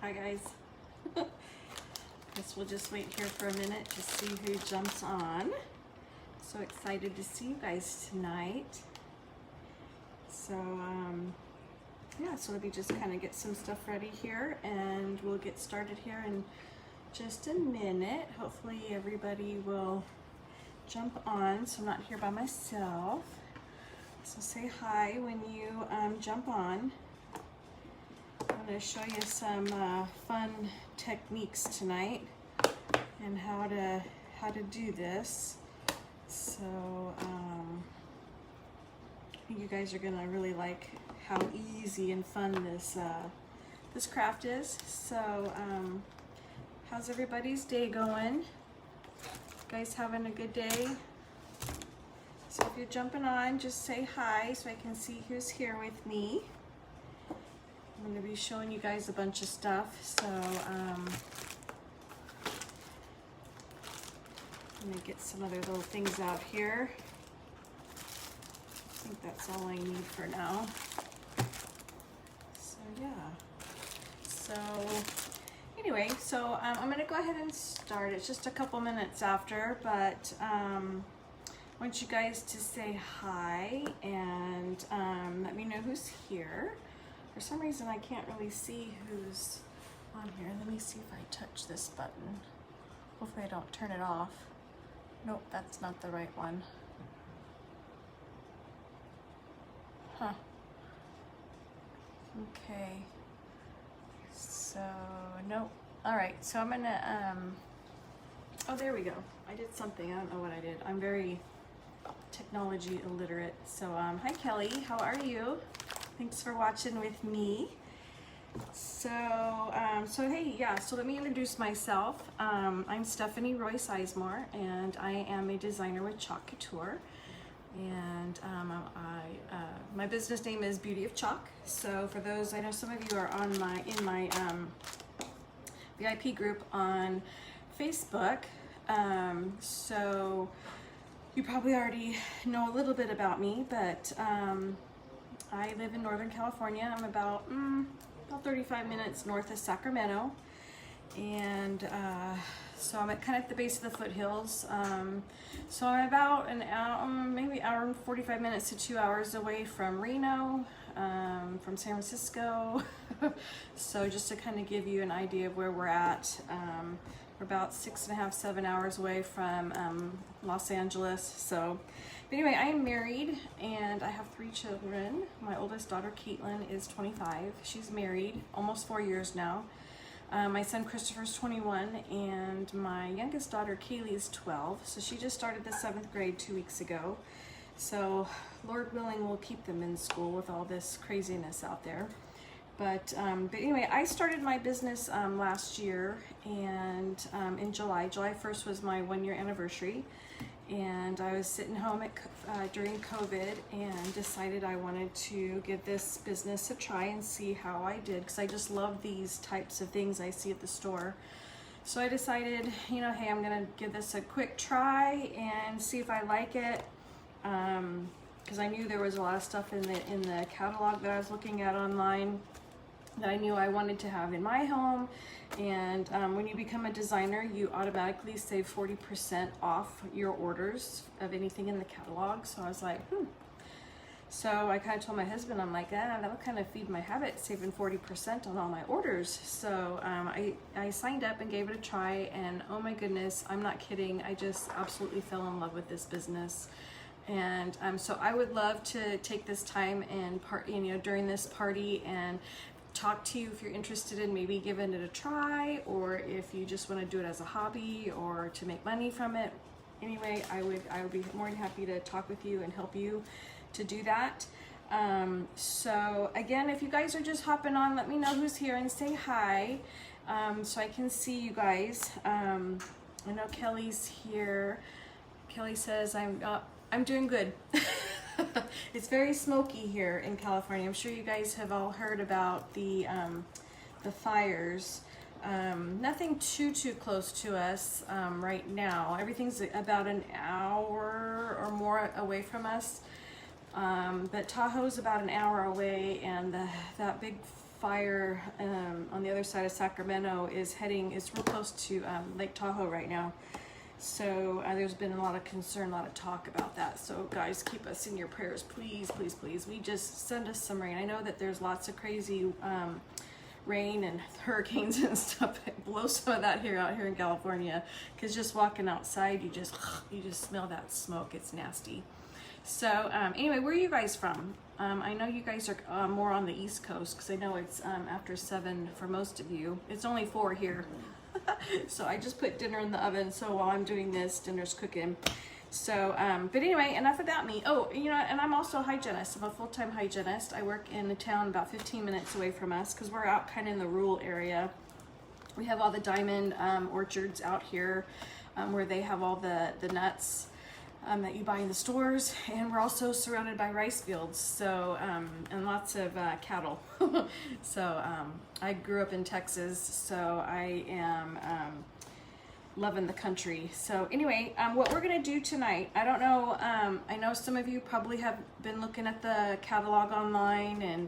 Hi guys. Guess we'll just wait here for a minute to see who jumps on. So excited to see you guys tonight. So yeah, so let me just kind of get some stuff ready here and we'll get started here in just a minute. Hopefully everybody will jump on so I'm not here by myself. So say hi when you jump on. I'm going to show you some fun techniques tonight and how to do this. So I think you guys are going to really like how easy and fun this craft is. So how's everybody's day going? You guys having a good day? So if you're jumping on, just say hi so I can see who's here with me. I'm going to be showing you guys a bunch of stuff, so I'm going to get some other little things out here. I think that's all I need for now. So yeah. So anyway, so I'm going to go ahead and start. It's just a couple minutes after, but I want you guys to say hi and let me know who's here. For some reason, I can't really see who's on here. Let me see if I touch this button. Hopefully I don't turn it off. Nope, that's not the right one. Huh. Okay. So, nope. All right, so I'm gonna, oh, there we go. I did something, I don't know what I did. I'm very technology illiterate. So, hi Kelly, how are you? Thanks for watching with me. So, so hey, yeah, so let me introduce myself. I'm Stephanie Roy Sizemore, and I am a designer with Chalk Couture. And my business name is Beauty of Chalk. So for those, I know some of you are on in my VIP group on Facebook. So you probably already know a little bit about me, but I live in Northern California. I'm about 35 minutes north of Sacramento, and so I'm kind of at the base of the foothills. So I'm about an hour, maybe hour and 45 minutes to 2 hours away from Reno, from San Francisco. So just to kind of give you an idea of where we're at, we're about 6.5, 7 hours away from Los Angeles. So but anyway, I am married and I have 3 children. My oldest daughter, Caitlin, is 25. She's married almost 4 years now. My son, Christopher's 21, and my youngest daughter, Kaylee, is 12. So she just started the 7th grade 2 weeks ago. So Lord willing, we'll keep them in school with all this craziness out there. But anyway, I started my business last year, and in July 1st was my 1-year anniversary. And I was sitting home during COVID and decided I wanted to give this business a try and see how I did, because I just love these types of things I see at the store. So I decided, you know, hey, I'm gonna give this a quick try and see if I like it, because I knew there was a lot of stuff in the catalog that I was looking at online that I knew I wanted to have in my home. And when you become a designer, you automatically save 40% off your orders of anything in the catalog. So I was like, So I kind of told my husband, I'm like, that'll kind of feed my habit, saving 40% on all my orders. So I signed up and gave it a try, and oh my goodness, I'm not kidding, I just absolutely fell in love with this business. And so I would love to take this time and during this party and talk to you if you're interested in maybe giving it a try, or if you just want to do it as a hobby or to make money from it. Anyway, I would be more than happy to talk with you and help you to do that. So again, if you guys are just hopping on, let me know who's here and say hi, so I can see you guys. I know Kelly's here. Kelly says I'm doing good. It's very smoky here in California. I'm sure you guys have all heard about the fires. Nothing too close to us right now. Everything's about an hour or more away from us. But Tahoe's about an hour away, and that big fire on the other side of Sacramento is real close to Lake Tahoe right now. So there's been a lot of concern, a lot of talk about that. So guys, keep us in your prayers, please, please, please. We just send us some rain. I know that there's lots of crazy rain and hurricanes and stuff. Blow some of that out here in California, because just walking outside, you just smell that smoke. It's nasty. So anyway, where are you guys from? I know you guys are more on the East Coast, because I know it's after 7 for most of you. It's only 4 here. So I just put dinner in the oven, so while I'm doing this, dinner's cooking. So, but anyway, enough about me. Oh, you know, and I'm also a hygienist. I'm a full-time hygienist. I work in a town about 15 minutes away from us, because we're out kind of in the rural area. We have all the diamond orchards out here, where they have all the nuts that you buy in the stores, and we're also surrounded by rice fields, so and lots of cattle. So I grew up in Texas, so I am loving the country. So anyway, what we're gonna do tonight, I don't know, I know some of you probably have been looking at the catalog online, and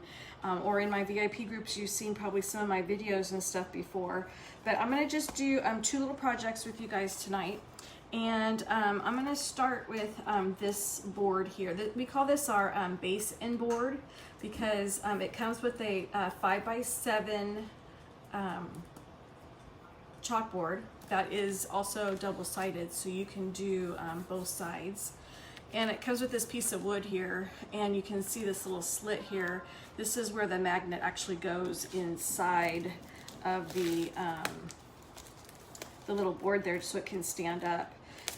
or in my VIP groups, you've seen probably some of my videos and stuff before, but I'm gonna just do 2 little projects with you guys tonight. And I'm going to start with this board here. We call this our base and board, because it comes with a 5x7 chalkboard that is also double-sided, so you can do both sides. And it comes with this piece of wood here, and you can see this little slit here. This is where the magnet actually goes inside of the little board there, so it can stand up.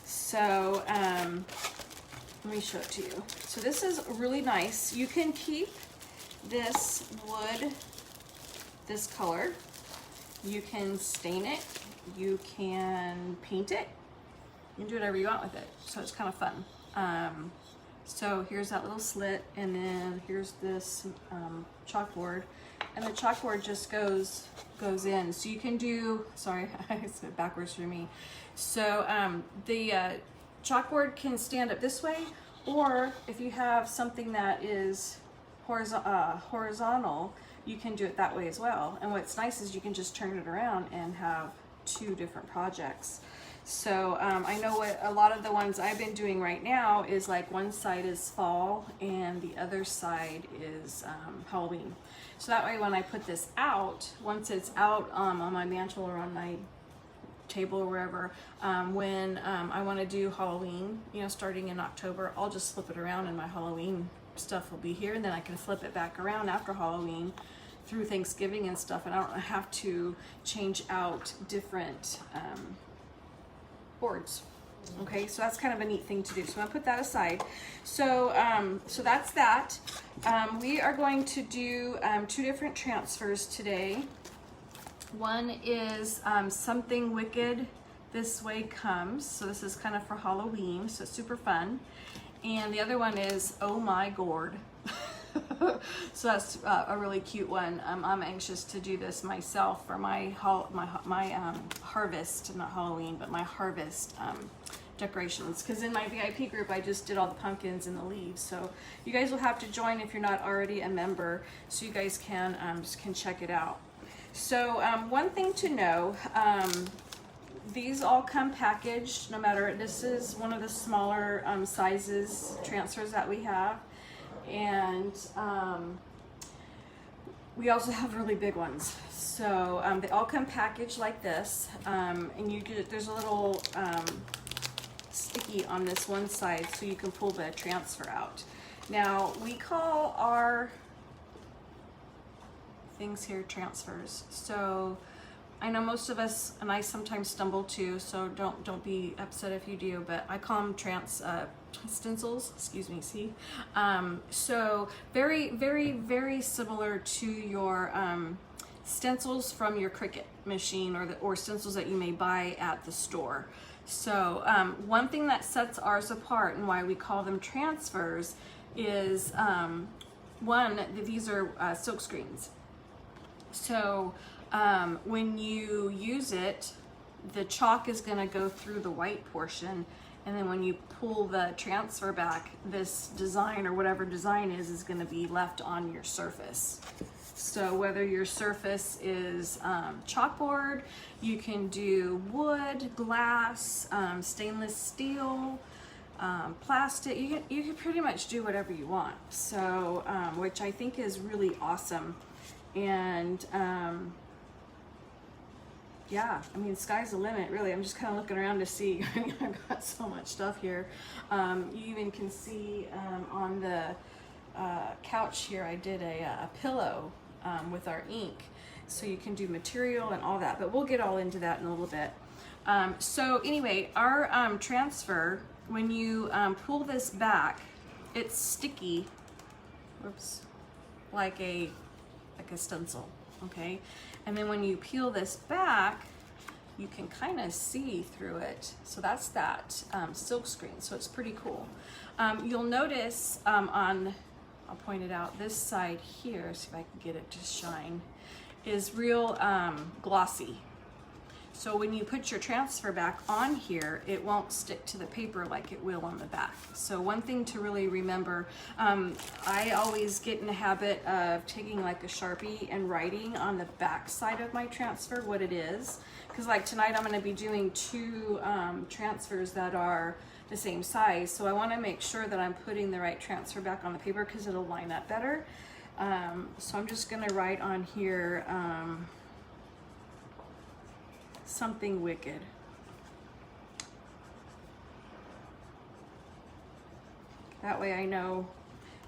So let me show it to you. So this is really nice. You can keep this wood this color. You can stain it. You can paint it. You can do whatever you want with it. So it's kind of fun. So here's that little slit, and then here's this chalkboard, and the chalkboard just goes in. So you can do, sorry, I said backwards for me. So the chalkboard can stand up this way, or if you have something that is horizontal, you can do it that way as well. And what's nice is you can just turn it around and have 2 different projects. So I know what a lot of the ones I've been doing right now is like one side is fall and the other side is Halloween. So that way when I put this out, once it's out on my mantle or on my table or wherever, when I want to do Halloween, you know, starting in October, I'll just flip it around and my Halloween stuff will be here, and then I can flip it back around after Halloween through Thanksgiving and stuff, and I don't have to change out different boards. Okay, so that's kind of a neat thing to do. So I'm gonna put that aside. So so that's that. We are going to do 2 different transfers today. One is Something Wicked This Way Comes. So this is kind of for Halloween, so it's super fun. And the other one is Oh My Gourd. So that's a really cute one. I'm anxious to do this myself for my harvest, not Halloween, but my harvest decorations. Because in my VIP group, I just did all the pumpkins and the leaves. So you guys will have to join if you're not already a member, so you guys can check it out. So one thing to know, these all come packaged, no matter, this is one of the smaller sizes transfers that we have. And we also have really big ones. So they all come packaged like this, and you get, there's a little sticky on this one side so you can pull the transfer out. Now we call our things here transfers. So I know most of us, and I sometimes stumble too, so don't be upset if you do, but I call them stencils, excuse me, see? So very, very, very similar to your stencils from your Cricut machine, or stencils that you may buy at the store. So one thing that sets ours apart and why we call them transfers is one, these are silk screens. So when you use it, the chalk is going to go through the white portion, and then when you pull the transfer back, this design or whatever design is going to be left on your surface. So whether your surface is chalkboard, you can do wood, glass, stainless steel, plastic. You can pretty much do whatever you want. So, which I think is really awesome. And yeah, I mean, sky's the limit, really. I'm just kind of looking around to see. I mean, I've got so much stuff here. You even can see on the couch here, I did a pillow with our ink. So you can do material and all that, but we'll get all into that in a little bit. So anyway, our transfer, when you pull this back, it's sticky, whoops, like a stencil, okay? And then when you peel this back, you can kind of see through it. So that's that silk screen, so it's pretty cool. You'll notice on, I'll point it out, this side here, see if I can get it to shine, is real glossy. So when you put your transfer back on here, it won't stick to the paper like it will on the back. So one thing to really remember, I always get in the habit of taking like a Sharpie and writing on the back side of my transfer what it is. Because like tonight I'm gonna be doing two transfers that are the same size. So I wanna make sure that I'm putting the right transfer back on the paper because it'll line up better. So I'm just gonna write on here, something wicked. That way I know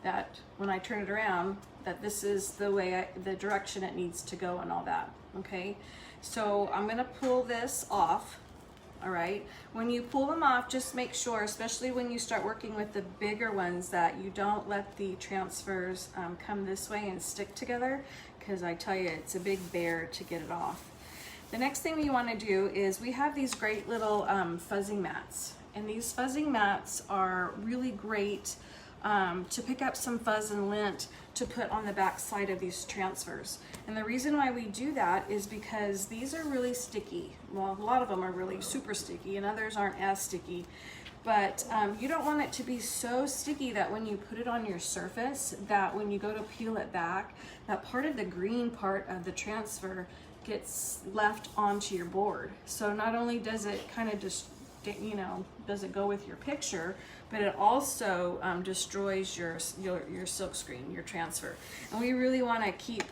that when I turn it around, that this is the way, the direction it needs to go and all that, okay? So I'm gonna pull this off, all right? When you pull them off, just make sure, especially when you start working with the bigger ones, that you don't let the transfers come this way and stick together, because I tell you, it's a big bear to get it off. The next thing we want to do is we have these great little fuzzing mats, and these fuzzing mats are really great to pick up some fuzz and lint to put on the back side of these transfers. And the reason why we do that is because these are really sticky. Well, a lot of them are really super sticky and others aren't as sticky. But you don't want it to be so sticky that when you put it on your surface, that when you go to peel it back, that part of the green part of the transfer gets left onto your board. So not only does it kind of just, you know, does it go with your picture, but it also destroys your silk screen, your transfer. And we really want to keep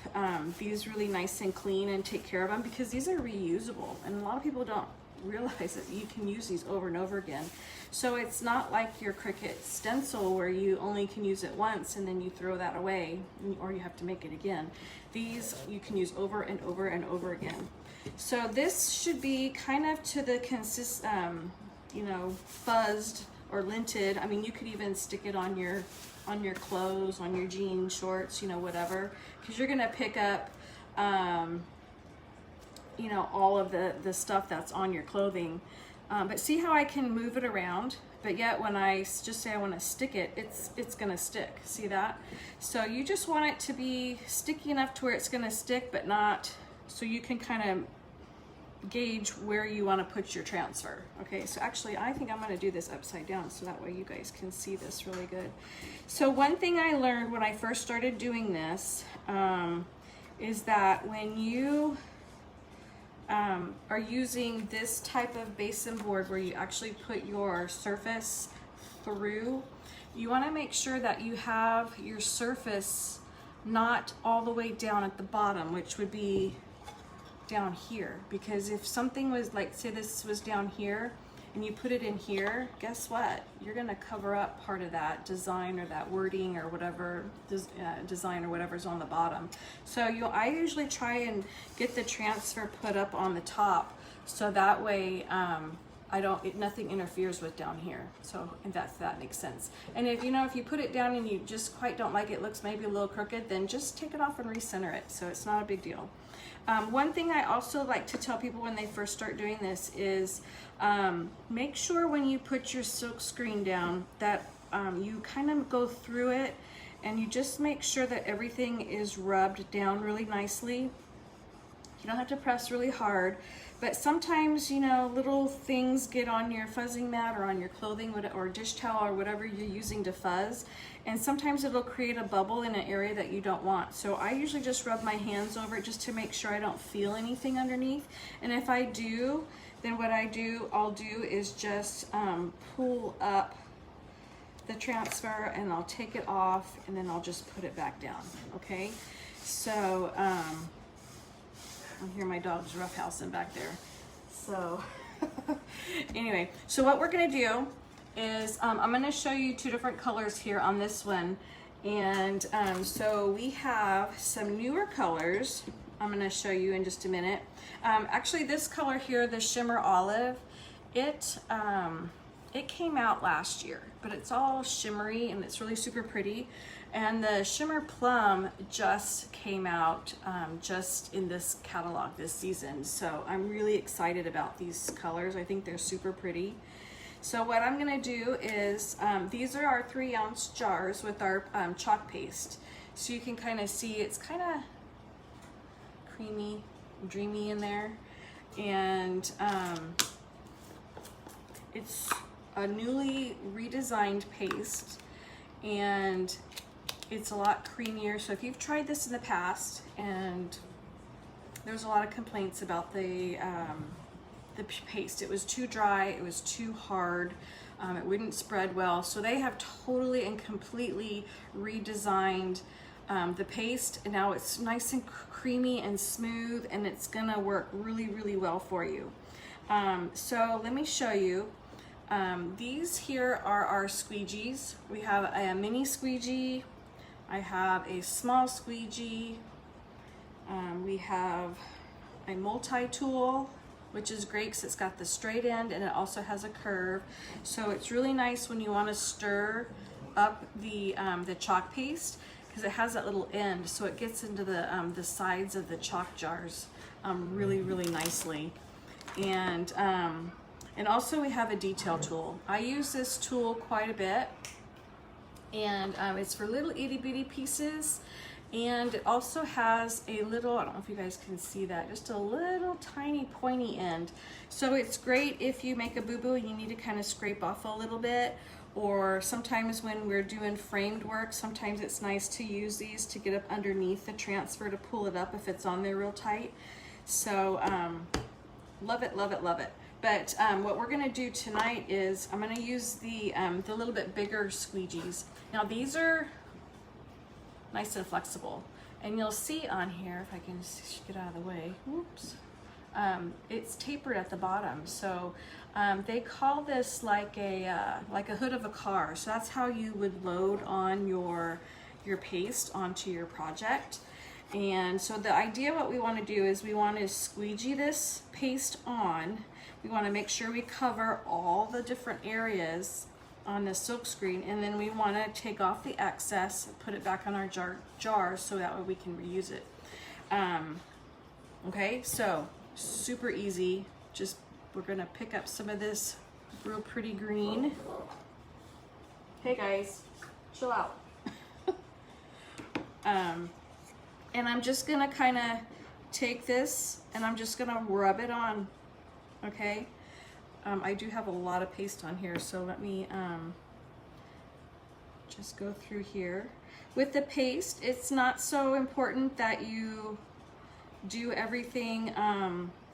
these really nice and clean and take care of them, because these are reusable, and a lot of people don't realize that you can use these over and over again. So it's not like your Cricut stencil where you only can use it once and then you throw that away, or you have to make it again. These you can use over and over and over again. So this should be kind of to the you know, fuzzed or linted. I mean, you could even stick it on your clothes, on your jean shorts, you know, whatever, because you're gonna pick up you know, all of the stuff that's on your clothing. But see how I can move it around, but yet when I just say I want to stick it, it's gonna stick. See that? So you just want it to be sticky enough to where it's gonna stick, but not, so you can kind of gauge where you want to put your transfer. Okay, so actually I think I'm going to do this upside down so that way you guys can see this really good. So one thing I learned when I first started doing this is that when you are using this type of basin board where you actually put your surface through, you want to make sure that you have your surface not all the way down at the bottom, which would be down here, because if something was like, say this was down here and you put it in here, guess what? You're gonna cover up part of that design or that wording or whatever design or whatever's on the bottom. So I usually try and get the transfer put up on the top, so that way nothing interferes with down here. So if that makes sense. And if you put it down and you just quite don't like it, looks maybe a little crooked, then just take it off and recenter it. So it's not a big deal. One thing I also like to tell people when they first start doing this is make sure when you put your silk screen down that you kind of go through it and you just make sure that everything is rubbed down really nicely. You don't have to press really hard, but sometimes, you know, little things get on your fuzzing mat or on your clothing or dish towel or whatever you're using to fuzz, and sometimes it'll create a bubble in an area that you don't want. So I usually just rub my hands over it just to make sure I don't feel anything underneath. And if I do, then what I'll do is just pull up the transfer, and I'll take it off, and then I'll just put it back down, okay? So, I hear my dog's roughhousing back there. So, anyway, so what we're gonna do is, I'm gonna show you two different colors here on this one. And so we have some newer colors I'm gonna show you in just a minute. Actually, this color here, the Shimmer Olive, it came out last year, but it's all shimmery and it's really super pretty. And the Shimmer Plum just came out just in this catalog this season. So I'm really excited about these colors. I think they're super pretty. So what I'm gonna do is, these are our 3-ounce jars with our chalk paste. So you can kind of see it's kind of creamy, dreamy in there. And it's a newly redesigned paste, and it's a lot creamier. So if you've tried this in the past, and there's a lot of complaints about the paste, it was too dry, it was too hard, it wouldn't spread well. So they have totally and completely redesigned the paste, and now it's nice and creamy and smooth, and it's gonna work really, really well for you. So let me show you. These here are our squeegees. We have a mini squeegee, I have a small squeegee, we have a multi-tool, which is great because it's got the straight end and it also has a curve. So it's really nice when you want to stir up the chalk paste, because it has that little end, so it gets into the sides of the chalk jars really, really nicely. And also we have a detail tool. I use this tool quite a bit, and it's for little itty bitty pieces. And it also has a little, I don't know if you guys can see that, just a little tiny pointy end. So it's great if you make a boo-boo and you need to kind of scrape off a little bit, or sometimes when we're doing framed work, sometimes it's nice to use these to get up underneath the transfer to pull it up if it's on there real tight. So love it, love it, love it. But what we're gonna do tonight is I'm gonna use the little bit bigger squeegees. Now these are nice and flexible, and you'll see on here, if I can get out of the way, whoops, it's tapered at the bottom. So they call this like a hood of a car. So that's how you would load on your paste onto your project. And so the idea, what we want to do is we want to squeegee this paste on. We want to make sure we cover all the different areas on the silk screen, and then we want to take off the excess, put it back on our jars so that way we can reuse it. Okay, so super easy. Just, we're gonna pick up some of this real pretty green. Hey guys, chill out. And I'm just gonna kind of take this and I'm just gonna rub it on, okay? I do have a lot of paste on here, so let me just go through here. With the paste, it's not so important that you do everything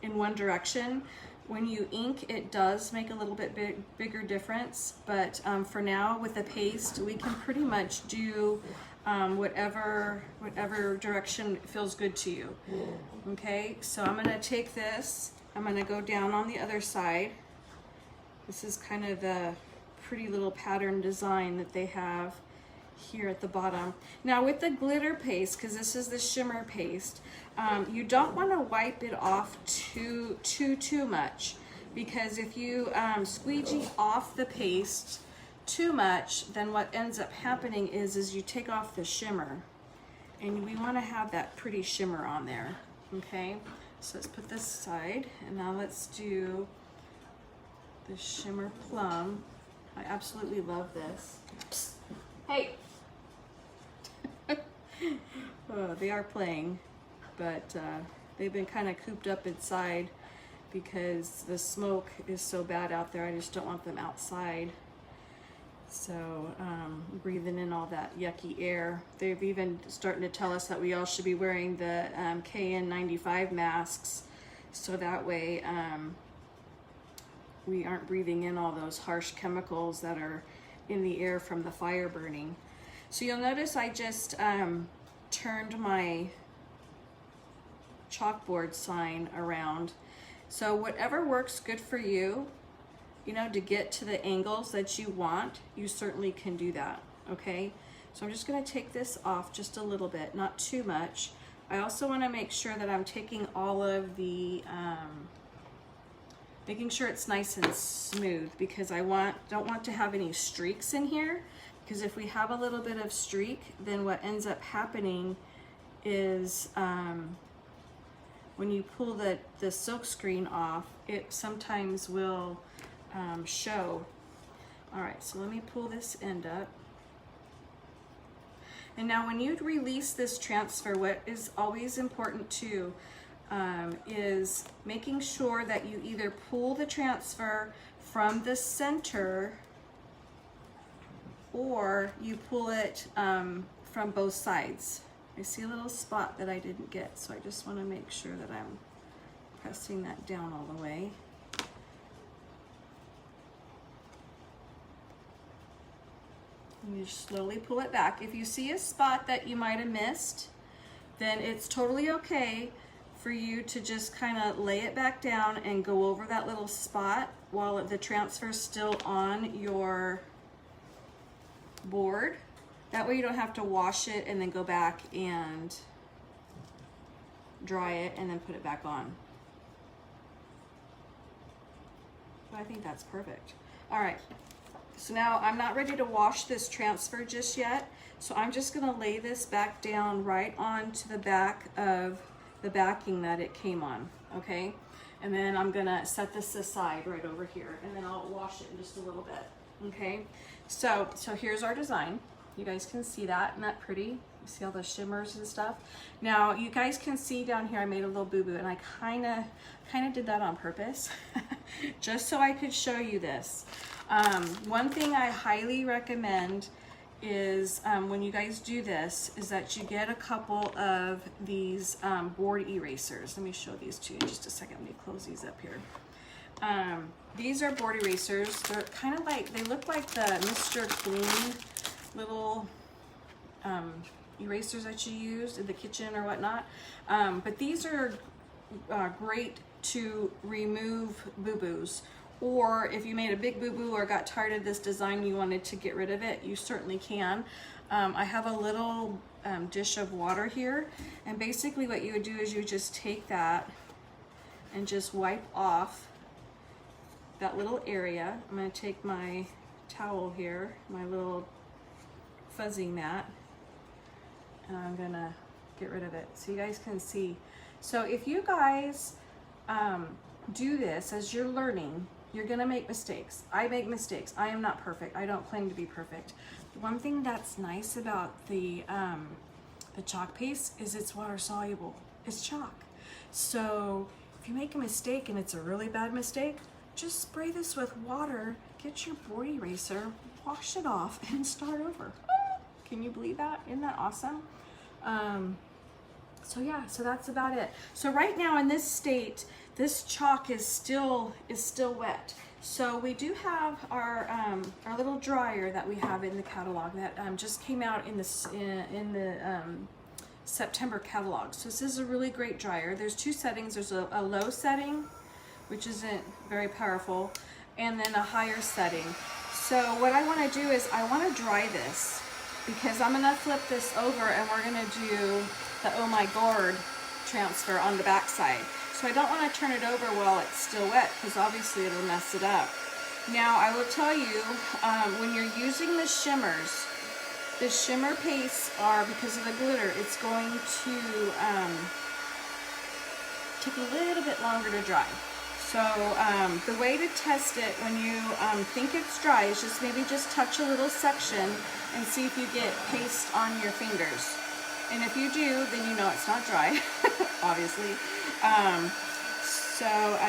in one direction. When you ink, it does make a little bit bigger difference, but for now, with the paste, we can pretty much do whatever direction feels good to you. Okay, so I'm gonna take this, I'm gonna go down on the other side. This is kind of the pretty little pattern design that they have here at the bottom. Now with the glitter paste, because this is the shimmer paste, you don't want to wipe it off too much, because if you squeegee off the paste too much, then what ends up happening is you take off the shimmer, and we want to have that pretty shimmer on there. Okay, so let's put this aside, and now let's do the Shimmer Plum. I absolutely love this. Psst. Hey! Oh, they are playing, but They've been kind of cooped up inside because the smoke is so bad out there. I just don't want them outside. So breathing in all that yucky air. They've even starting to tell us that we all should be wearing the KN95 masks, so that way we aren't breathing in all those harsh chemicals that are in the air from the fire burning. So you'll notice I just turned my chalkboard sign around. So whatever works good for you, you know, to get to the angles that you want, you certainly can do that, okay? So I'm just gonna take this off just a little bit, not too much. I also wanna make sure that I'm taking all of the, making sure it's nice and smooth, because I don't want to have any streaks in here, because if we have a little bit of streak, then what ends up happening is when you pull the silk screen off, it sometimes will show. All right, so let me pull this end up. And now when you release this transfer, what is always important too is making sure that you either pull the transfer from the center or you pull it from both sides. I see a little spot that I didn't get, so I just want to make sure that I'm pressing that down all the way. And you just slowly pull it back. If you see a spot that you might have missed, then it's totally okay for you to just kind of lay it back down and go over that little spot while the transfer is still on your board. That way you don't have to wash it and then go back and dry it and then put it back on. So I think that's perfect. All right. So now I'm not ready to wash this transfer just yet. So I'm just gonna lay this back down right onto the back of the backing that it came on, okay? And then I'm gonna set this aside right over here, and then I'll wash it in just a little bit, okay? So here's our design. You guys can see that, isn't that pretty? You see all the shimmers and stuff? Now you guys can see down here I made a little boo-boo, and I kinda did that on purpose just so I could show you this. One thing I highly recommend is when you guys do this is that you get a couple of these board erasers. Let me show these to you in just a second. Let me close these up here. These are board erasers. They're kind of like, they look like the Mr. Clean little erasers that you use in the kitchen or whatnot. But these are great to remove boo-boos. Or if you made a big boo-boo or got tired of this design, you wanted to get rid of it, you certainly can. I have a little dish of water here, and basically what you would do is you just take that and just wipe off that little area. I'm going to take my towel here, my little fuzzing mat, and I'm going to get rid of it so you guys can see. So if you guys do this as you're learning, you're gonna make mistakes. I make mistakes. I am not perfect. I don't claim to be perfect. One thing that's nice about the chalk paste is it's water soluble. It's chalk. So if you make a mistake and it's a really bad mistake, just spray this with water, get your board eraser, wash it off, and start over. Can you believe that? Isn't that awesome? So yeah, so that's about it. So right now in this state, this chalk is still wet. So we do have our little dryer that we have in the catalog that just came out in the September catalog. So this is a really great dryer. There's two settings. There's a low setting, which isn't very powerful, and then a higher setting. So what I want to do is I want to dry this, because I'm gonna flip this over and we're gonna do the Oh My Gourd transfer on the back side. So I don't want to turn it over while it's still wet, because obviously it'll mess it up. Now I will tell you, when you're using the shimmers, the shimmer pastes are, because of the glitter, it's going to take a little bit longer to dry. So the way to test it when you think it's dry is just maybe just touch a little section and see if you get paste on your fingers. And if you do, then you know it's not dry, obviously.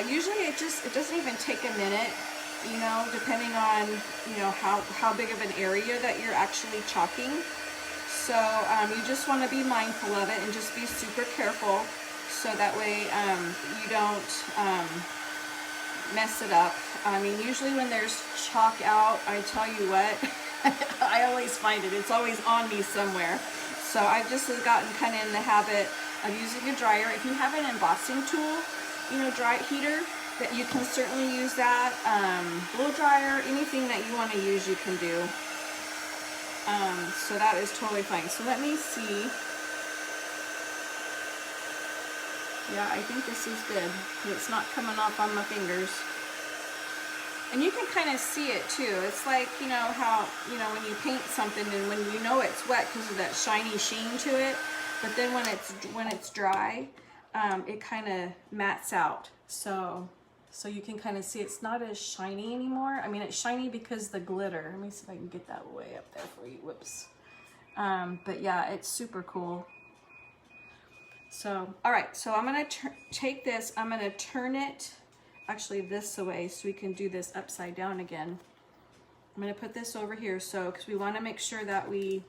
Usually it doesn't even take a minute, you know, depending on, you know, how big of an area that you're actually chalking. So you just want to be mindful of it and just be super careful, so that way you don't mess it up. I mean, usually when there's chalk out, I tell you what, I always find it. It's always on me somewhere. So I've just gotten kind of in the habit of using a dryer. If you have an embossing tool, you know, dry heater, that you can certainly use that. Blow dryer, anything that you want to use, you can do. So that is totally fine. So let me see. Yeah, I think this is good. It's not coming off on my fingers. And you can kind of see it too. It's like, you know, how, you know, when you paint something and when you know it's wet because of that shiny sheen to it, but then when it's dry, it kind of mats out. So you can kind of see it's not as shiny anymore. I mean, it's shiny because the glitter. Let me see if I can get that way up there for you. Whoops. But yeah, it's super cool. So, all right, so I'm gonna take this, I'm gonna turn it actually this way so we can do this upside down again. I'm gonna put this over here, so, because we wanna make sure that we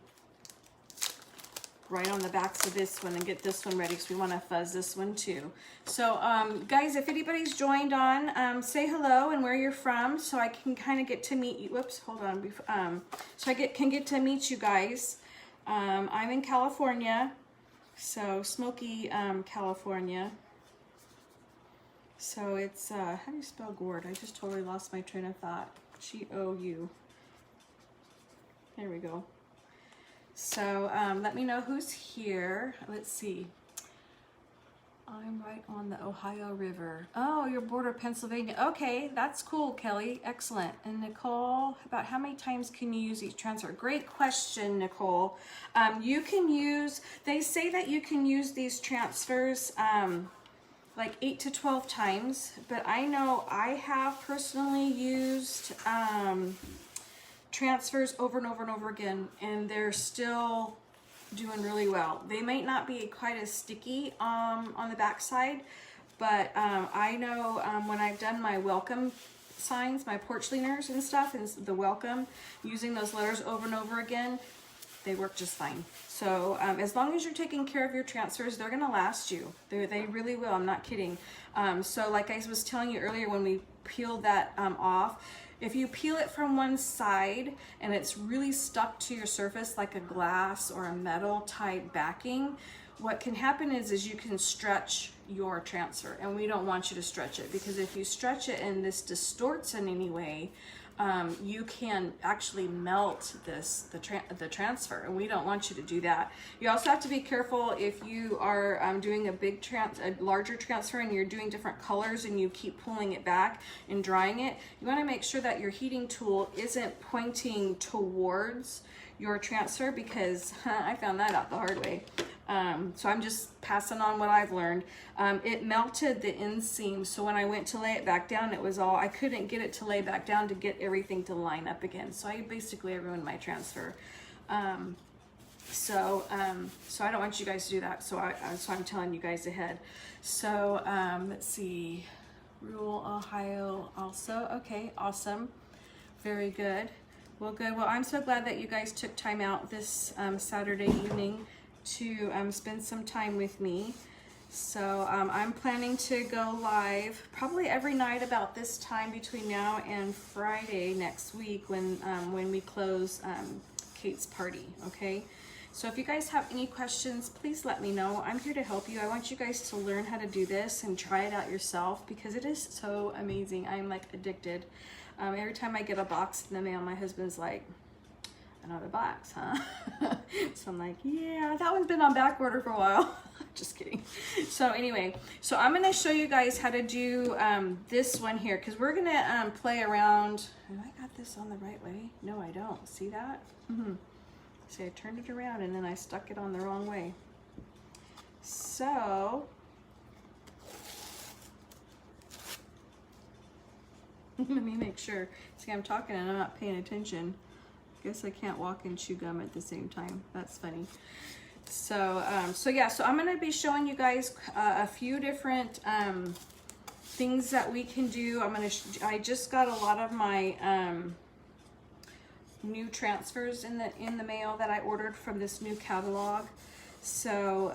right on the backs of this one and get this one ready, because we wanna fuzz this one too. So, guys, if anybody's joined on, say hello and where you're from, so I can kind of get to meet you. Whoops, hold on. So I can get to meet you guys. I'm in California. So Smoky, California. So it's, how do you spell Gourd? I just totally lost my train of thought. G-O-U. There we go. So let me know who's here. Let's see. I'm right on the Ohio River. Oh, you're border Pennsylvania. Okay, that's cool, Kelly. Excellent. And Nicole, about how many times can you use each transfer? Great question, Nicole. You can use, they say that you can use these transfers like 8 to 12 times, but I know I have personally used transfers over and over and over again, and they're still doing really well. They might not be quite as sticky on the back side, but I know when I've done my welcome signs, my porch leaners and stuff, and the welcome, using those letters over and over again, they work just fine. So as long as you're taking care of your transfers, they're gonna last you. They really will, I'm not kidding. So like I was telling you earlier when we peeled that off, if you peel it from one side and it's really stuck to your surface like a glass or a metal type backing, what can happen is you can stretch your transfer, and we don't want you to stretch it, because if you stretch it and this distorts in any way, you can actually melt the transfer, and we don't want you to do that. You also have to be careful if you are doing a larger transfer and you're doing different colors and you keep pulling it back and drying it. You want to make sure that your heating tool isn't pointing towards your transfer, because I found that out the hard way. So I'm just passing on what I've learned. It melted the inseam, so when I went to lay it back down, I couldn't get it to lay back down to get everything to line up again. So I basically ruined my transfer. So I don't want you guys to do that. So I'm telling you guys ahead. So let's see, rural Ohio also. Okay, awesome, very good. Well, good. Well, I'm so glad that you guys took time out this Saturday evening to spend some time with me. So I'm planning to go live probably every night about this time between now and Friday next week when we close Kate's party, okay? So if you guys have any questions, please let me know. I'm here to help you. I want you guys to learn how to do this and try it out yourself, because it is so amazing. I'm like addicted. Every time I get a box in the mail, my husband's like, another box, huh? So I'm like, yeah, that one's been on back order for a while. Just kidding. So anyway, so I'm gonna show you guys how to do this one here, because we're gonna play around. Have I got this on the right way? No, I don't. See that? See, I turned it around and then I stuck it on the wrong way. So let me make sure. See, I'm talking and I'm not paying attention. Guess I can't walk and chew gum at the same time. That's funny. So yeah, so I'm gonna be showing you guys a few different things that we can do. I just got a lot of my new transfers in the mail that I ordered from this new catalog. So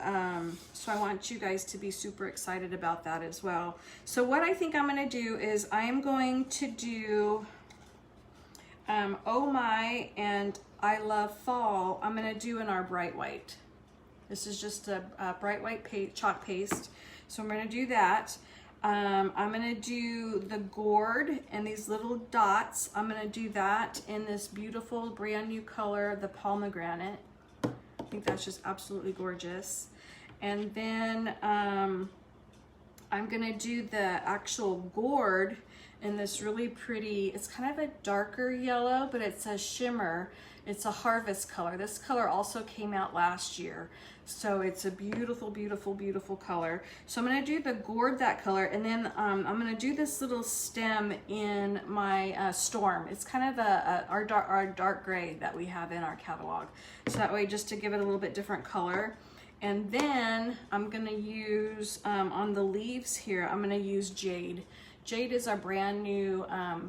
so I want you guys to be super excited about that as well. So what I think I'm gonna do is I am going to do Oh My and I Love Fall. I'm gonna do in our bright white. This is just a bright white chalk paste. So I'm gonna do that. I'm gonna do the gourd and these little dots. I'm gonna do that in this beautiful brand new color, the pomegranate. I think that's just absolutely gorgeous. And then I'm gonna do the actual gourd in this really pretty, it's kind of a darker yellow, but it's a shimmer. It's a harvest color. This color also came out last year. So it's a beautiful, beautiful, beautiful color. So I'm gonna do the gourd that color, and then I'm gonna do this little stem in my storm. It's kind of our dark gray that we have in our catalog. So that way, just to give it a little bit different color. And then I'm gonna use, on the leaves here, I'm gonna use jade. Jade is our brand new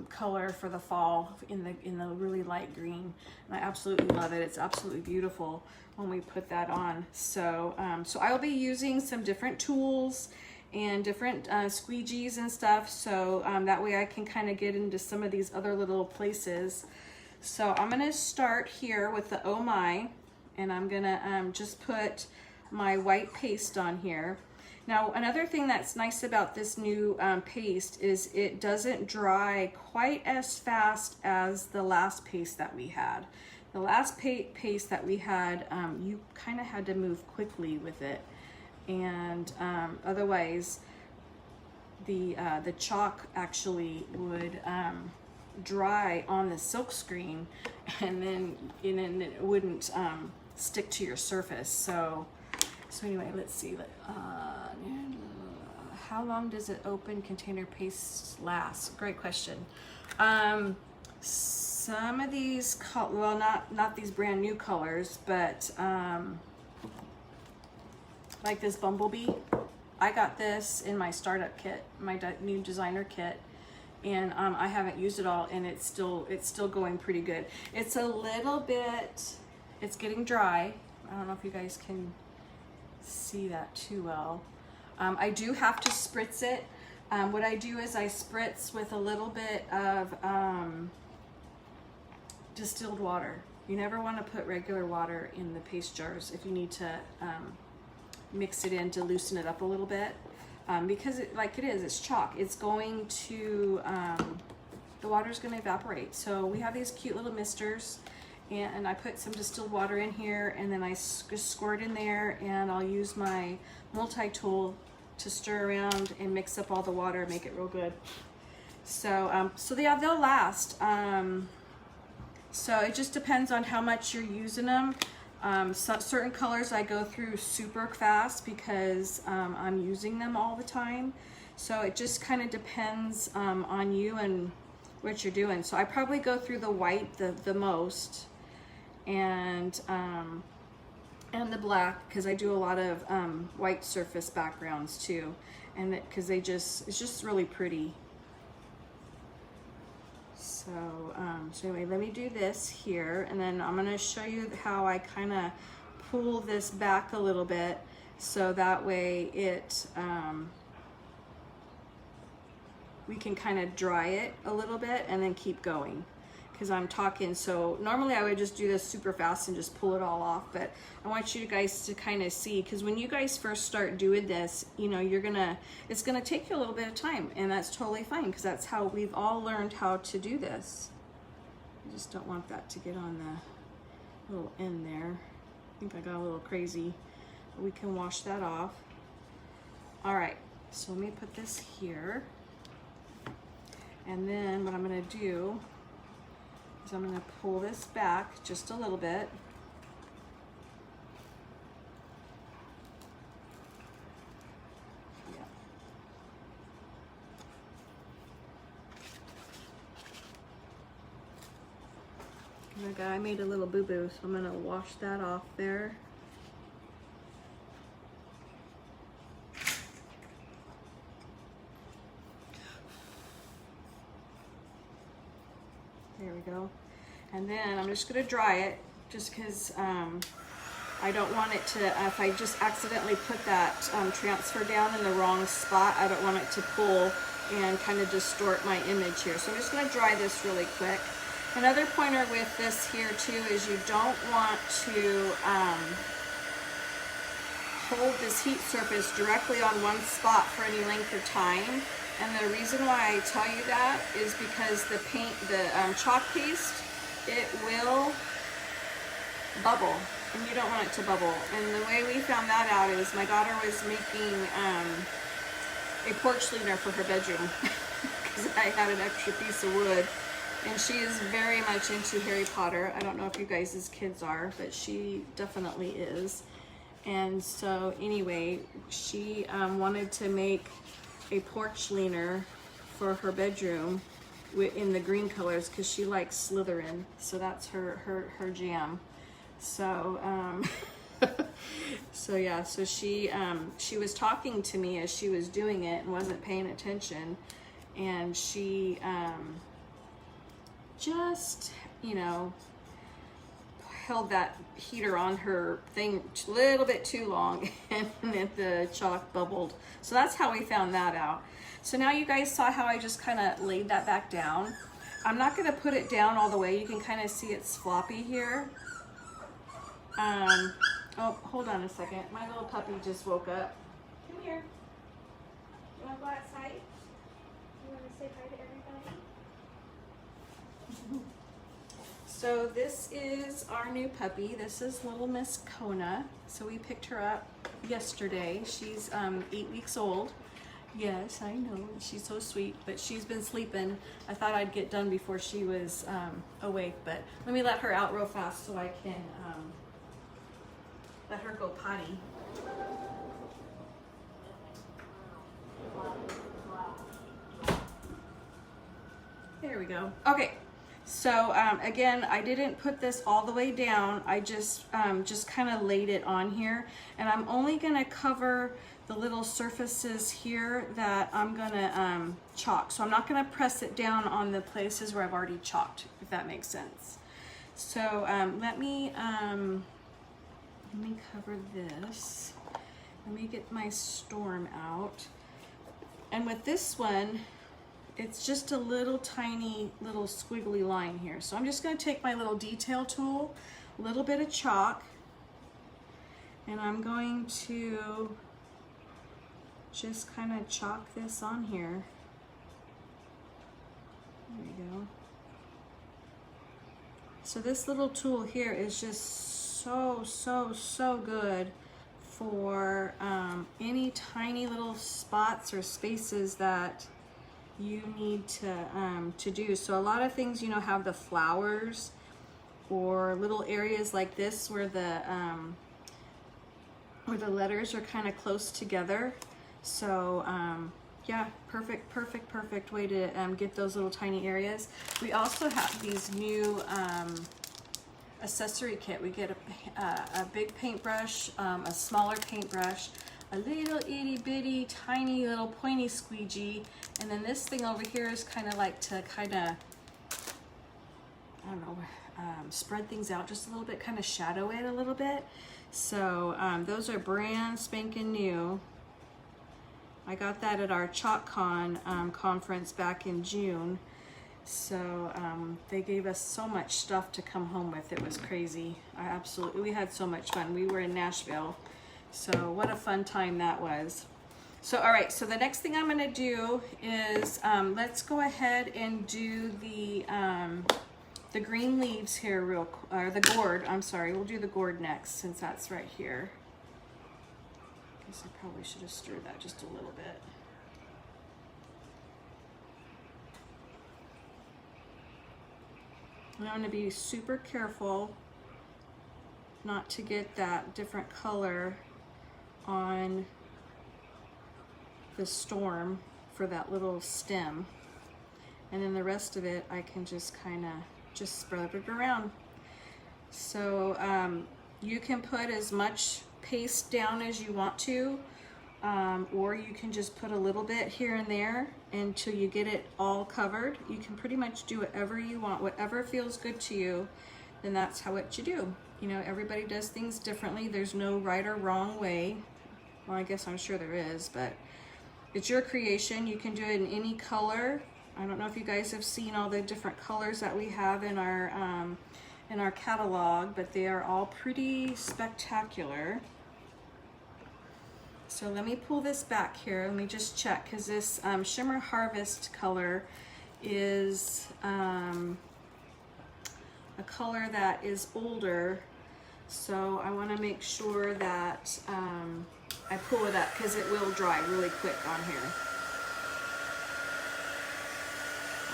color for the fall in the really light green. And I absolutely love it. It's absolutely beautiful when we put that on. So, so I'll be using some different tools and different squeegees and stuff. So that way I can kind of get into some of these other little places. So I'm gonna start here with the Oh My, and I'm gonna just put my white paste on here. Now, another thing that's nice about this new paste is it doesn't dry quite as fast as the last paste that we had. The last paste that we had, you kind of had to move quickly with it. And otherwise, the chalk actually would dry on the silk screen, and then it wouldn't stick to your surface. So anyway, let's see. How long does it open container paste last? Great question. Some of these, well, not these brand new colors, but like this bumblebee. I got this in my startup kit, my new designer kit, and I haven't used it all, and it's still going pretty good. It's a little bit, it's getting dry. I don't know if you guys can see that too well. I do have to spritz it. What I do is I spritz with a little bit of distilled water. You never want to put regular water in the paste jars if you need to mix it in to loosen it up a little bit, because it's chalk. It's going to, the water's going to evaporate. So we have these cute little misters, and I put some distilled water in here, and then I squirt in there, and I'll use my multi-tool to stir around and mix up all the water, make it real good. So, so yeah, they'll last. So it just depends on how much you're using them. Certain colors I go through super fast because I'm using them all the time. So it just kind of depends on you and what you're doing. So I probably go through the white the most, and the black, because I do a lot of white surface backgrounds too, and because it's just really pretty. So, so anyway, let me do this here, and then I'm gonna show you how I kind of pull this back a little bit, so that way it, we can kind of dry it a little bit and then keep going. Because I'm talking, so normally I would just do this super fast and just pull it all off, but I want you guys to kind of see, because when you guys first start doing this, you know, it's gonna take you a little bit of time, and that's totally fine, because that's how we've all learned how to do this. I just don't want that to get on the little end there. I think I got a little crazy, but we can wash that off. All right, so let me put this here, and then what I'm gonna do, so I'm going to pull this back just a little bit. Yeah. I made a little boo-boo, so I'm going to wash that off there. we go. And then I'm just gonna dry it just because I don't want it to, if I just accidentally put that transfer down in the wrong spot, I don't want it to pull and kind of distort my image here. So I'm just gonna dry this really quick. Another pointer with this here too is you don't want to hold this heat surface directly on one spot for any length of time. And the reason why I tell you that is because the chalk paste, it will bubble, and you don't want it to bubble. And the way we found that out is my daughter was making a porch cleaner for her bedroom because I had an extra piece of wood, and she is very much into Harry Potter. I don't know if you guys' kids are, but she definitely is. And so anyway, she wanted to make a porch cleaner for her bedroom in the green colors because she likes Slytherin, so that's her jam. So so yeah, so she was talking to me as she was doing it and wasn't paying attention, and she just, you know, held that heater on her thing a little bit too long, and the chalk bubbled. So that's how we found that out. So now you guys saw how I just kind of laid that back down. I'm not going to put it down all the way. You can kind of see it's floppy here. Oh, hold on a second. My little puppy just woke up. Come here. You want to go outside? You want to say hi to everybody? So this is our new puppy. This is little Miss Kona. So we picked her up yesterday. She's 8 weeks old. Yes, I know, she's so sweet, but she's been sleeping. I thought I'd get done before she was awake, but let me let her out real fast so I can let her go potty. There we go. Okay, so again, I didn't put this all the way down. I just kind of laid it on here, and I'm only gonna cover the little surfaces here that I'm gonna chalk. So I'm not gonna press it down on the places where I've already chalked, if that makes sense. So let me cover this. Let me get my storm out. And with this one, it's just a little tiny little squiggly line here. So I'm just gonna take my little detail tool, a little bit of chalk, and I'm going to just kind of chalk this on here. There we go. So this little tool here is just so good for any tiny little spots or spaces that you need to do. So a lot of things, you know, have the flowers or little areas like this where the letters are kind of close together. So yeah, perfect way to get those little tiny areas. We also have these new accessory kit. We get a big paintbrush, a smaller paintbrush, a little itty bitty tiny little pointy squeegee, and then this thing over here is kind of like to I don't know, spread things out just a little bit, kind of shadow it a little bit. So those are brand spanking new. I got that at our ChalkCon conference back in June. So they gave us so much stuff to come home with. It was crazy. We had so much fun. We were in Nashville. So what a fun time that was. So all right, so the next thing I'm gonna do is let's go ahead and do the green leaves here or the gourd, I'm sorry. We'll do the gourd next since that's right here. I probably should have stirred that just a little bit. And I'm going to be super careful not to get that different color on the storm for that little stem. And then the rest of it I can just kind of just spread it around. So you can put as much paste down as you want to, or you can just put a little bit here and there until you get it all covered. You can pretty much do whatever you want, whatever feels good to you, then that's how what you do. You know, everybody does things differently. There's no right or wrong way. Well, I guess I'm sure there is, but it's your creation. You can do it in any color. I don't know if you guys have seen all the different colors that we have in our catalog, but they are all pretty spectacular. So let me pull this back here. Let me just check, because this Shimmer Harvest color is a color that is older. So I want to make sure that I pull it up, because it will dry really quick on here.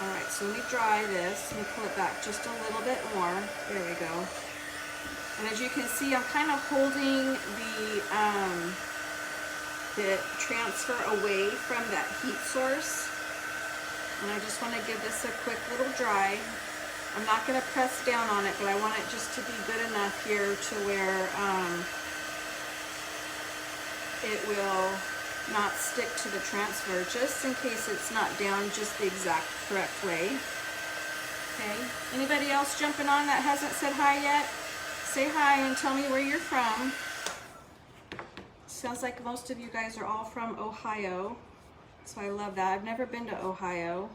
All right, so let me dry this. Let me pull it back just a little bit more. There we go. And as you can see, I'm kind of holding the transfer away from that heat source. And I just want to give this a quick little dry. I'm not going to press down on it, but I want it just to be good enough here to where it will not stick to the transfer, just in case it's not down just the exact correct way. Okay, anybody else jumping on that hasn't said hi yet? Say hi and tell me where you're from. Sounds like most of you guys are all from Ohio, so I love that. I've never been to Ohio.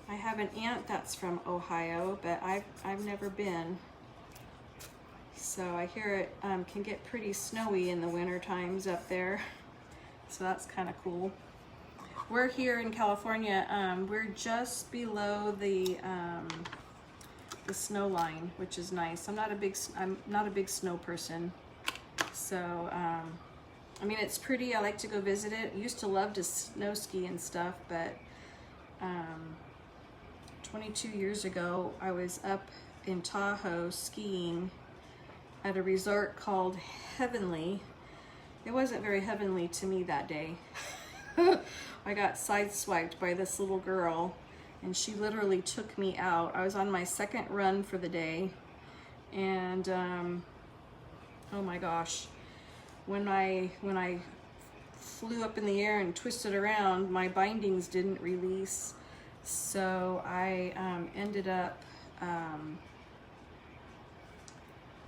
I have an aunt that's from Ohio, but I've never been. So I hear it can get pretty snowy in the winter times up there. So that's kind of cool. We're here in California. We're just below the snow line, which is nice. I'm not a big snow person. So I mean, it's pretty. I like to go visit it. I used to love to snow ski and stuff, but 22 years ago, I was up in Tahoe skiing at a resort called Heavenly. It wasn't very heavenly to me that day. I got sideswiped by this little girl, and she literally took me out. I was on my second run for the day, and oh my gosh, when I flew up in the air and twisted around, my bindings didn't release, so I ended up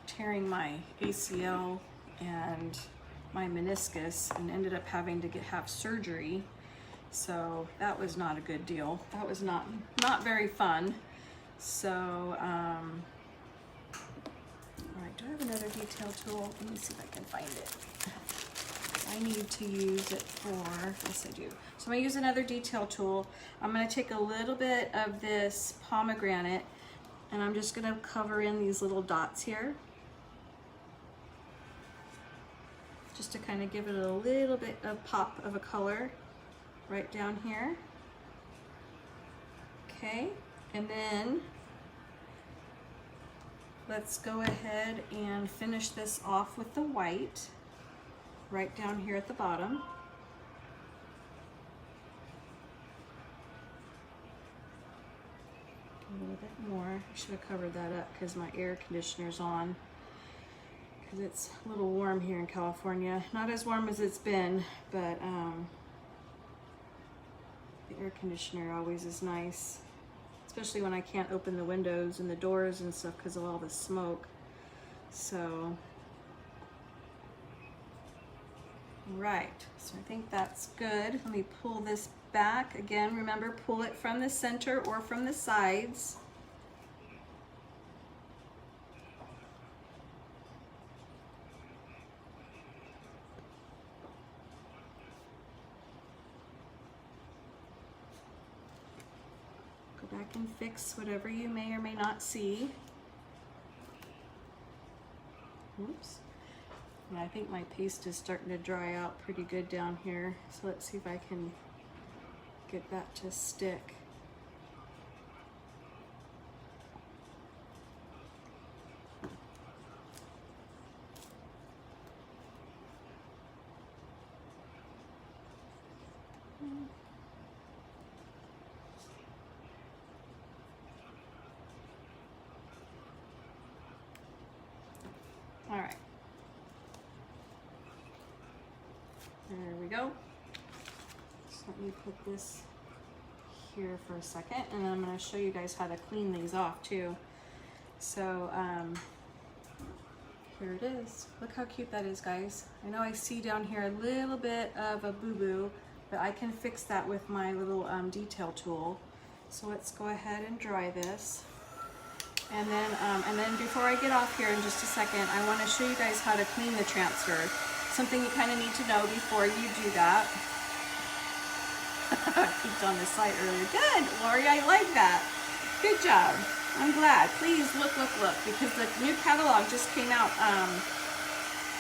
tearing my ACL and my meniscus, and ended up having to have surgery. So that was not a good deal. That was not very fun. So all right, do I have another detail tool? Let me see if I can find it. I need to use it for, yes I do. So I'm gonna use another detail tool. I'm gonna take a little bit of this pomegranate, and I'm just gonna cover in these little dots here, just to kind of give it a little bit of pop of a color right down here. Okay, and then let's go ahead and finish this off with the white right down here at the bottom. A little bit more. I should have covered that up because my air conditioner's on, because it's a little warm here in California. Not as warm as it's been, but the air conditioner always is nice, especially when I can't open the windows and the doors and stuff because of all the smoke. So, right, so I think that's good. Let me pull this back. Again, remember, pull it from the center or from the sides. Back and fix whatever you may or may not see. Oops. And I think my paste is starting to dry out pretty good down here. So let's see if I can get that to stick. All right. There we go. So let me put this here for a second, and then I'm going to show you guys how to clean these off too. So here it is. Look how cute that is, guys. I know I see down here a little bit of a boo-boo, but I can fix that with my little detail tool. So let's go ahead and dry this. And then before I get off here in just a second, I want to show you guys how to clean the transfer. Something you kind of need to know before you do that. I peeked on this site earlier. Good, Lori, I like that. Good job. I'm glad. Please look, because the new catalog just came out.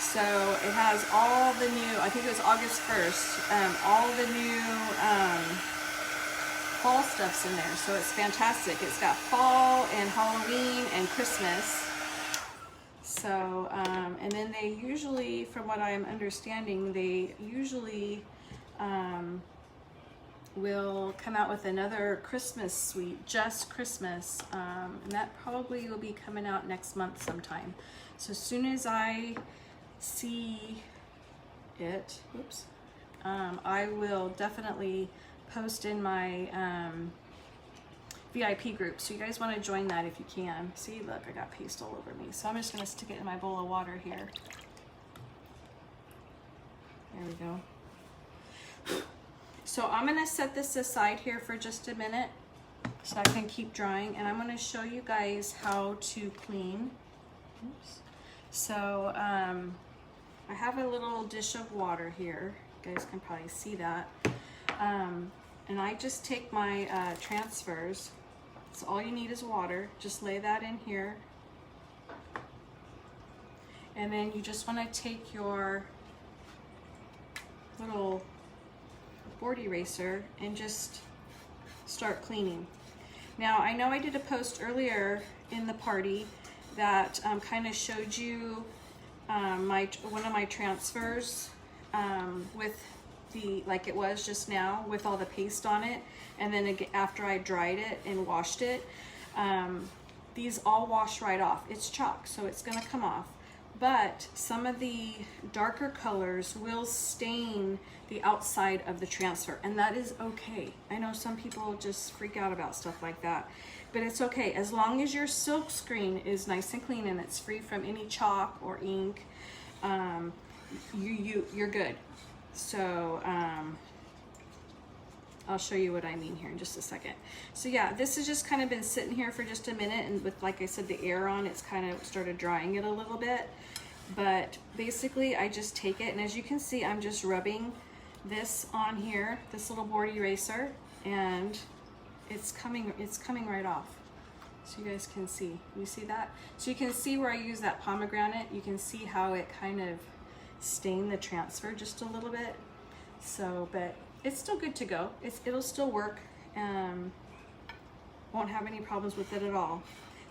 So it has all the new, I think it was August 1st, all the new fall stuff's in there. So it's fantastic. It's got fall and Halloween and Christmas. So, and then they usually, from what I'm understanding, they usually will come out with another Christmas suite, just Christmas, and that probably will be coming out next month sometime. So as soon as I see it, oops, I will definitely post in my VIP group. So you guys want to join that if you can. See, look, I got paste all over me. So I'm just going to stick it in my bowl of water here. There we go. So I'm going to set this aside here for just a minute so I can keep drying, and I'm going to show you guys how to clean. Oops. So I have a little dish of water here. You guys can probably see that. And I just take my transfers. So all you need is water. Just lay that in here. And then you just want to take your little board eraser and just start cleaning. Now I know I did a post earlier in the party that kind of showed you one of my transfers with the, like it was just now with all the paste on it, and then again, after I dried it and washed it, these all wash right off. It's chalk, so it's gonna come off. But some of the darker colors will stain the outside of the transfer, and that is okay. I know some people just freak out about stuff like that, but it's okay. As long as your silk screen is nice and clean and it's free from any chalk or ink, you're good. So I'll show you what I mean here in just a second. So yeah, this has just kind of been sitting here for just a minute, and with, like I said, the air on, it's kind of started drying it a little bit. But basically I just take it, and as you can see, I'm just rubbing this on here, this little board eraser, and it's coming right off. So you guys can see, you see that? So you can see where I use that pomegranate, you can see how it kind of stained the transfer just a little bit. So, but it's still good to go. It'll still work. Won't have any problems with it at all.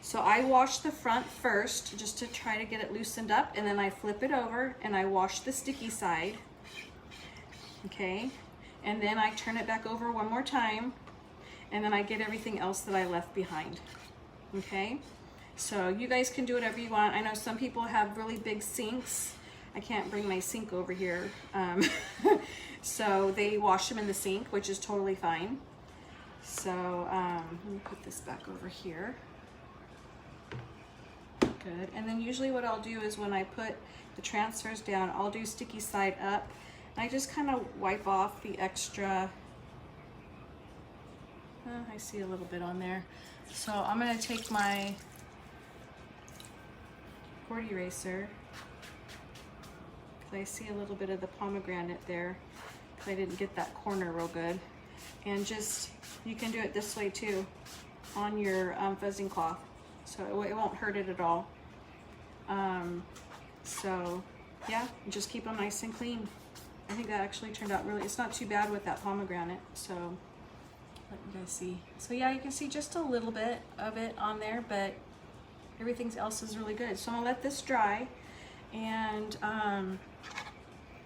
So I wash the front first just to try to get it loosened up, and then I flip it over and I wash the sticky side. Okay, and then I turn it back over one more time, and then I get everything else that I left behind. Okay, so you guys can do whatever you want. I know some people have really big sinks. I can't bring my sink over here. So they wash them in the sink, which is totally fine. So let me put this back over here. Good. And then usually what I'll do is when I put the transfers down, I'll do sticky side up. And I just kind of wipe off the extra. I see a little bit on there. So I'm going to take my board eraser. I see a little bit of the pomegranate there because I didn't get that corner real good. And just, you can do it this way too on your fuzzing cloth, so it won't hurt it at all. So yeah, just keep them nice and clean. I think that actually turned out really, it's not too bad with that pomegranate. So let you guys see. So yeah, you can see just a little bit of it on there, but everything else is really good. So I'm gonna let this dry, and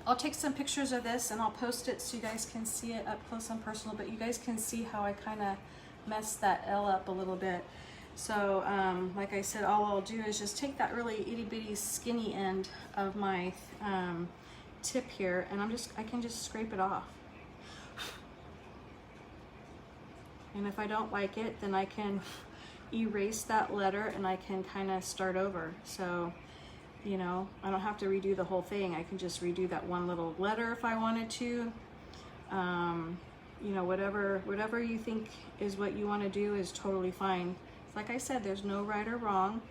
I'll take some pictures of this and I'll post it so you guys can see it up close and personal, but you guys can see how I kind of messed that L up a little bit. So like I said, all I'll do is just take that really itty bitty skinny end of my tip here, and I can just scrape it off. And if I don't like it, then I can erase that letter and I can kind of start over. So, you know, I don't have to redo the whole thing. I can just redo that one little letter if I wanted to. You know, whatever you think is what you want to do is totally fine. Like I said, there's no right or wrong.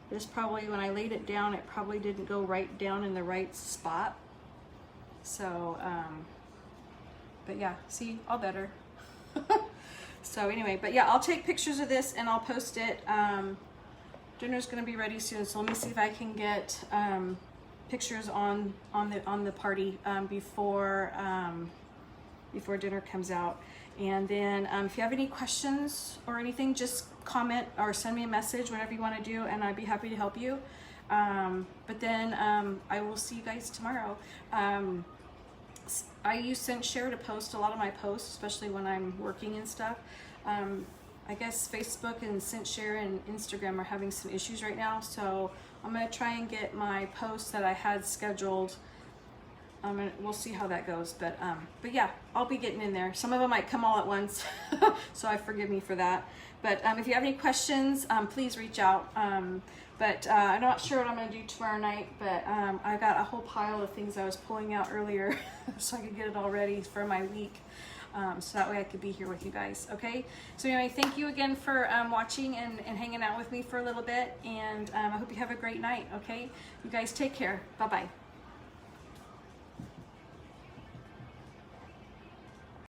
This probably, when I laid it down, it probably didn't go right down in the right spot. So, but yeah, see, all better. So anyway, but yeah, I'll take pictures of this and I'll post it. Dinner's gonna be ready soon, so let me see if I can get pictures on the party before dinner comes out. And then if you have any questions or anything, just comment or send me a message, whatever you want to do, and I'd be happy to help you. But then I will see you guys tomorrow. I use ScentShare to post a lot of my posts, especially when I'm working and stuff. I guess Facebook and ScentShare and Instagram are having some issues right now, so I'm gonna try and get my posts that I had scheduled. We'll see how that goes, but yeah, I'll be getting in there. Some of them might come all at once, so forgive me for that. But if you have any questions, please reach out. But I'm not sure what I'm going to do tomorrow night, but I got a whole pile of things I was pulling out earlier so I could get it all ready for my week. So that way I could be here with you guys, okay? So anyway, thank you again for watching and hanging out with me for a little bit, and I hope you have a great night, okay? You guys take care. Bye-bye.